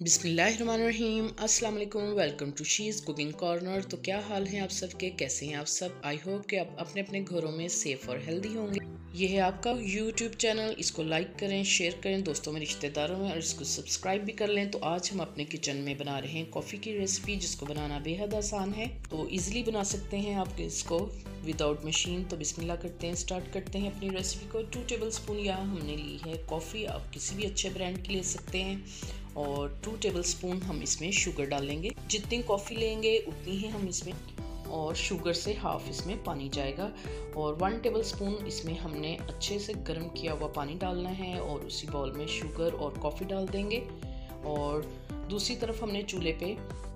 बिस्मिल्लाहिर्रहमानिर्रहीम। अस्सलाम वालेकुम। Welcome to she's cooking corner. तो क्या हाल है आप सबके, कैसे हैं आप सब? आई होप कि आप अपने अपने घरों में सेफ़ और हेल्दी होंगे। ये है आपका यूट्यूब चैनल, इसको लाइक करें, शेयर करें दोस्तों में, रिश्तेदारों में, और इसको सब्सक्राइब भी कर लें। तो आज हम अपने किचन में बना रहे हैं कॉफ़ी की रेसिपी, जिसको बनाना बेहद आसान है। तो ईज़िली बना सकते हैं आप इसको विदाउट मशीन। तो बिस्मिल्लाह करते हैं, स्टार्ट करते हैं अपनी रेसिपी को। 2 टेबलस्पून यहाँ हमने ली है कॉफ़ी, आप किसी भी अच्छे ब्रांड की ले सकते हैं। और 2 टेबलस्पून हम इसमें शुगर डालेंगे। जितनी कॉफ़ी लेंगे उतनी ही हम इसमें, और शुगर से हाफ इसमें पानी जाएगा। और 1 टेबलस्पून इसमें हमने अच्छे से गर्म किया हुआ पानी डालना है, और उसी बाउल में शुगर और कॉफ़ी डाल देंगे। और दूसरी तरफ हमने चूल्हे पे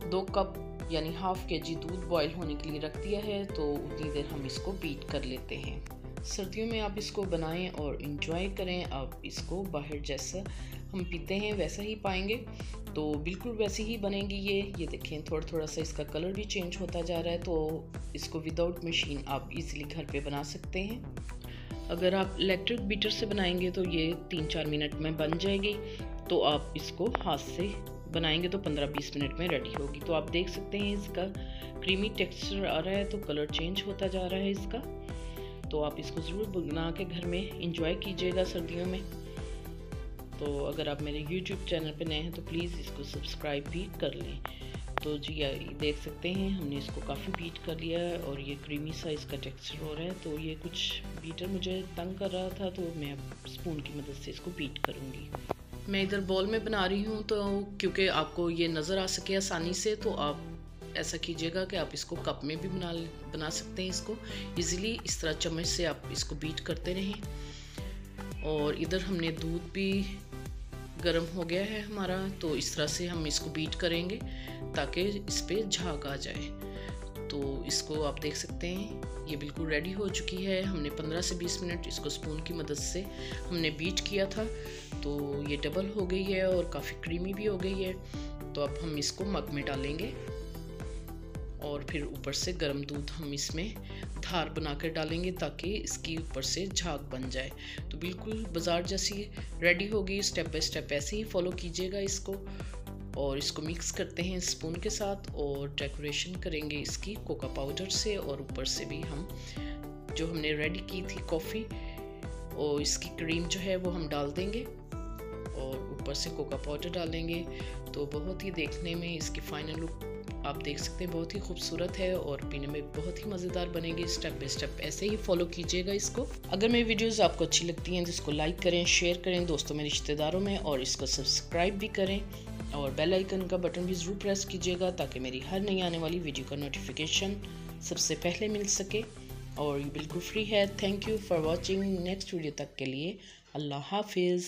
2 कप यानी हाफ केजी दूध बॉईल होने के लिए रख दिया है। तो उतनी देर हम इसको बीट कर लेते हैं। सर्दियों में आप इसको बनाएं और इन्जॉय करें। आप इसको बाहर जैसा हम पीते हैं वैसा ही पाएंगे, तो बिल्कुल वैसी ही बनेगी ये देखें, थोड़ा थोड़ा सा इसका कलर भी चेंज होता जा रहा है। तो इसको विदाउट मशीन आप इजीली घर पे बना सकते हैं। अगर आप इलेक्ट्रिक बीटर से बनाएंगे तो ये 3-4 मिनट में बन जाएगी। तो आप इसको हाथ से बनाएंगे तो 15-20 मिनट में रेडी होगी। तो आप देख सकते हैं इसका क्रीमी टेक्सचर आ रहा है, तो कलर चेंज होता जा रहा है इसका। तो आप इसको ज़रूर बना के घर में इंजॉय कीजिएगा सर्दियों में। तो अगर आप मेरे YouTube चैनल पे नए हैं तो प्लीज़ इसको सब्सक्राइब भी कर लें। तो जी देख सकते हैं हमने इसको काफ़ी बीट कर लिया है, और ये क्रीमी सा इसका टेक्सचर हो रहा है। तो ये कुछ बीटर मुझे तंग कर रहा था, तो मैं अब स्पून की मदद से इसको बीट करूँगी। मैं इधर बॉल में बना रही हूँ, तो क्योंकि आपको ये नज़र आ सके आसानी से, तो आप ऐसा कीजिएगा कि आप इसको कप में भी बना सकते हैं। इसको इजीली इस तरह चम्मच से आप इसको बीट करते रहें। और इधर हमने दूध भी गर्म हो गया है हमारा, तो इस तरह से हम इसको बीट करेंगे ताकि इस पे झाग आ जाए। तो इसको आप देख सकते हैं ये बिल्कुल रेडी हो चुकी है। हमने 15 से 20 मिनट इसको स्पून की मदद से हमने बीट किया था। तो ये डबल हो गई है और काफ़ी क्रीमी भी हो गई है। तो अब हम इसको मग में डालेंगे, और फिर ऊपर से गर्म दूध हम इसमें धार बनाकर डालेंगे ताकि इसकी ऊपर से झाग बन जाए। तो बिल्कुल बाजार जैसी रेडी होगी। स्टेप बाय स्टेप ऐसे ही फॉलो कीजिएगा इसको। और इसको मिक्स करते हैं स्पून के साथ, और डेकोरेशन करेंगे इसकी कोका पाउडर से। और ऊपर से भी हम जो हमने रेडी की थी कॉफ़ी और इसकी क्रीम जो है वो हम डाल देंगे, और ऊपर से कोका पाउडर डालेंगे। तो बहुत ही देखने में इसकी फाइनल लुक आप देख सकते हैं बहुत ही खूबसूरत है, और पीने में बहुत ही मज़ेदार बनेगी। स्टेप बाय स्टेप ऐसे ही फॉलो कीजिएगा इसको। अगर मेरी वीडियोस आपको अच्छी लगती हैं तो इसको लाइक करें, शेयर करें दोस्तों में, रिश्तेदारों में, और इसको सब्सक्राइब भी करें। और बेल आइकन का बटन भी ज़रूर प्रेस कीजिएगा ताकि मेरी हर नई आने वाली वीडियो का नोटिफिकेशन सबसे पहले मिल सके। और ये बिल्कुल फ्री है। Thank you for watching. Next video तक के लिए अल्लाह हाफिज़।